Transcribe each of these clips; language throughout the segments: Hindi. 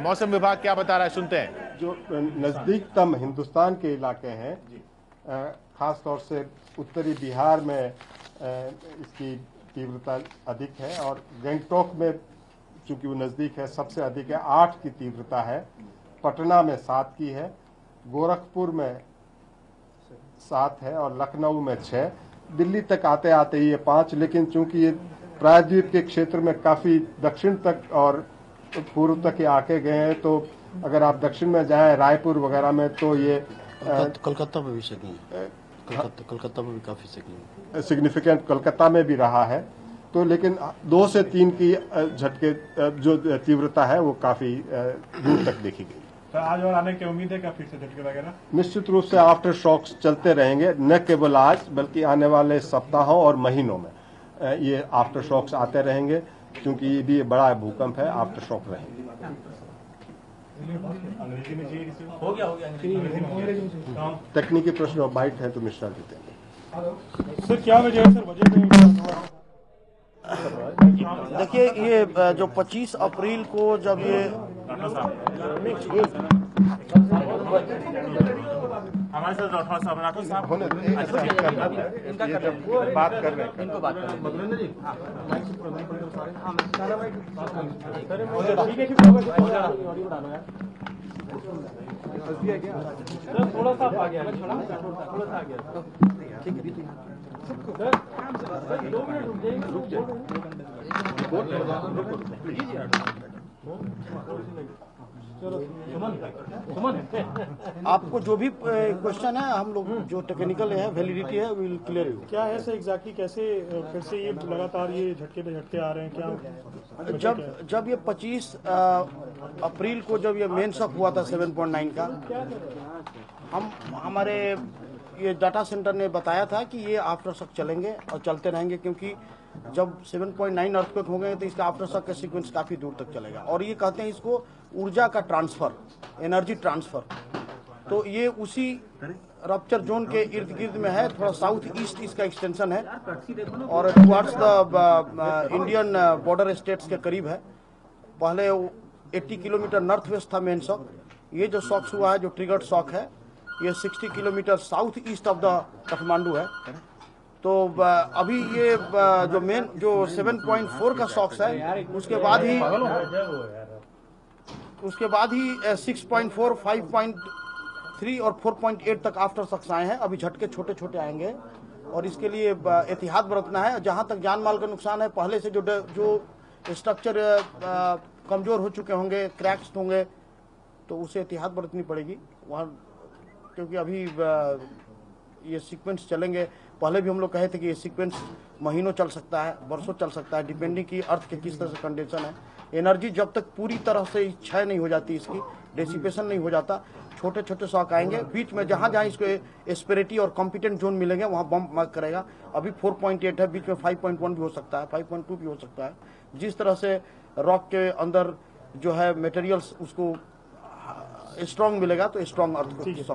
मौसम विभाग क्या बता रहा है, सुनते हैं। जो नज़दीकतम हिंदुस्तान के इलाके हैं, खास तौर से उत्तरी बिहार में इसकी तीव्रता अधिक है और गंगटोक में चूंकि वो नज़दीक है सबसे अधिक है, 8 की तीव्रता है। पटना में 7 की है, गोरखपुर में 7 है और लखनऊ में 6। दिल्ली तक आते आते ये 5, लेकिन चूंकि ये प्रायद्वीप के क्षेत्र में काफ़ी दक्षिण तक और पूर्व तक ये आके गए हैं, तो अगर आप दक्षिण में जाएं रायपुर वगैरह में तो ये कोलकाता में भी कोलकाता में भी काफ़ी सिग्निफिकेंट कोलकाता में भी रहा है। तो लेकिन 2 से 3 की झटके जो तीव्रता है वो काफ़ी दूर तक देखी गई। तो आज और आने की उम्मीद है क्या फिर से झटके वगैरह? निश्चित रूप से आफ्टर शॉक्स चलते रहेंगे, न केवल आज बल्कि आने वाले सप्ताहों और महीनों में ये आफ्टर शॉक्स आते रहेंगे, क्योंकि ये भी बड़ा भूकंप है। आफ्टर शॉक रहेंगे। तकनीकी प्रश्न और बाइट है तो मिश्रा देते हैं। सर क्या वजह है सर बजट में? देखिए, ये जो 25 अप्रैल को जब ये हमारे साथ राठौर साहब होने ये जब बात कर रहे हैं, इनको बात कर थोड़ा सा आ गया, थोड़ा सा आ गया। ठीक है, सर 2 मिनट रुक जाइए। आपको जो भी क्वेश्चन है, हम लोग जो टेक्निकल है, वैलिडिटी है, विल क्लियर यू। क्या है सर एग्जैक्टली, कैसे फिर से ये लगातार ये झटके पे झटके आ रहे हैं? क्या जब ये 25 अप्रैल को जब ये मेन शॉक हुआ था 7.9 का, हमारे ये डाटा सेंटर ने बताया था कि ये आफ्टर शॉक चलेंगे और चलते रहेंगे, क्योंकि जब 7.9 अर्थक्वेक हो गए तो इसका आफ्टर शॉक का सीक्वेंस काफी दूर तक चलेगा। और ये कहते हैं इसको ऊर्जा का ट्रांसफर, एनर्जी ट्रांसफर। तो ये उसी रप्चर जोन के इर्द गिर्द में है, थोड़ा साउथ ईस्ट इसका एक्सटेंशन है और towards the Indian border states के करीब है। पहले 80 किलोमीटर नॉर्थ वेस्ट था मेन शॉक। ये जो शॉक्स हुआ है, जो ट्रिगर्ड शॉक है, ये 60 kilometre south east of the Kathmandu है। तो अभी ये जो 7.4 का शॉक्स है, उसके बाद ही 6.4, 5.3 और 4.8 तक आफ्टर शॉक्स आए हैं। अभी झटके छोटे छोटे आएंगे और इसके लिए एहतियात बरतना है। जहां तक जान माल का नुकसान है, पहले से जो स्ट्रक्चर कमजोर हो चुके होंगे, क्रैक्स होंगे, तो उसे एहतियात बरतनी पड़ेगी वहाँ, क्योंकि अभी ये सीक्वेंस चलेंगे। पहले भी हम लोग कहे थे कि ये सीक्वेंस महीनों चल सकता है, वर्षों चल सकता है, डिपेंडिंग की अर्थ के किस तरह से कंडीशन है। एनर्जी जब तक पूरी तरह से क्षय नहीं हो जाती, इसकी डेसिपेशन नहीं हो जाता, छोटे छोटे शॉक आएंगे। बीच में जहाँ जहाँ इसको एस्पेरिटी और कॉम्पिटेंट जोन मिलेंगे वहाँ बम मार्क करेगा। अभी 4.8 है, बीच में 5.1 भी हो सकता है, 5.2 भी हो सकता है। जिस तरह से रॉक के अंदर जो है मटेरियल्स उसको स्ट्रॉन्ग मिलेगा तो स्ट्रॉन्ग अर्थ।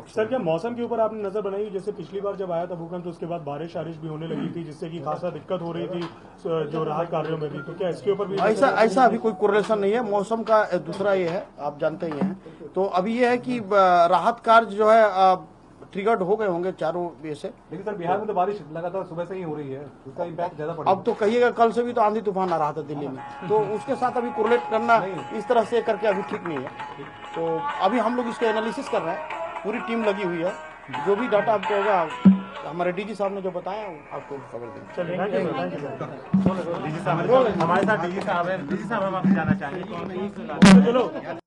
सर क्या मौसम के ऊपर आपने नजर बनाई? जैसे पिछली बार जब आया था भूकंप तो उसके बाद बारिश भी होने लगी थी, जिससे कि खासा दिक्कत हो रही थी जो राहत कार्यों में भी। तो क्या इसके ऊपर भी ऐसा अभी कोई कोरिलेशन नहीं है मौसम का? दूसरा ये है, आप जानते ही हैं, तो अभी ये है कि राहत कार्य जो है ट्रिगर्ड हो गए होंगे चारों वे से। लेकिन सर बिहार में तो बारिश लगातार सुबह से ही हो रही है, उसका इम्पैक्ट ज्यादा पड़ेगा। अब तो कहिएगा कल से भी तो आंधी तूफान आ रहा था दिल्ली में, तो उसके साथ अभी कोरिलेट करना इस तरह से करके अभी ठीक नहीं है। तो अभी हम लोग इसका एनालिसिस कर रहे हैं, पूरी टीम लगी हुई है। जो भी डाटा आपको होगा, हमारे डीजी साहब ने जो बताया आपको खबर देंगे। हमारे साथ डीजी साहब है, डीजी साहब हम आपसे जाना चाहेंगे।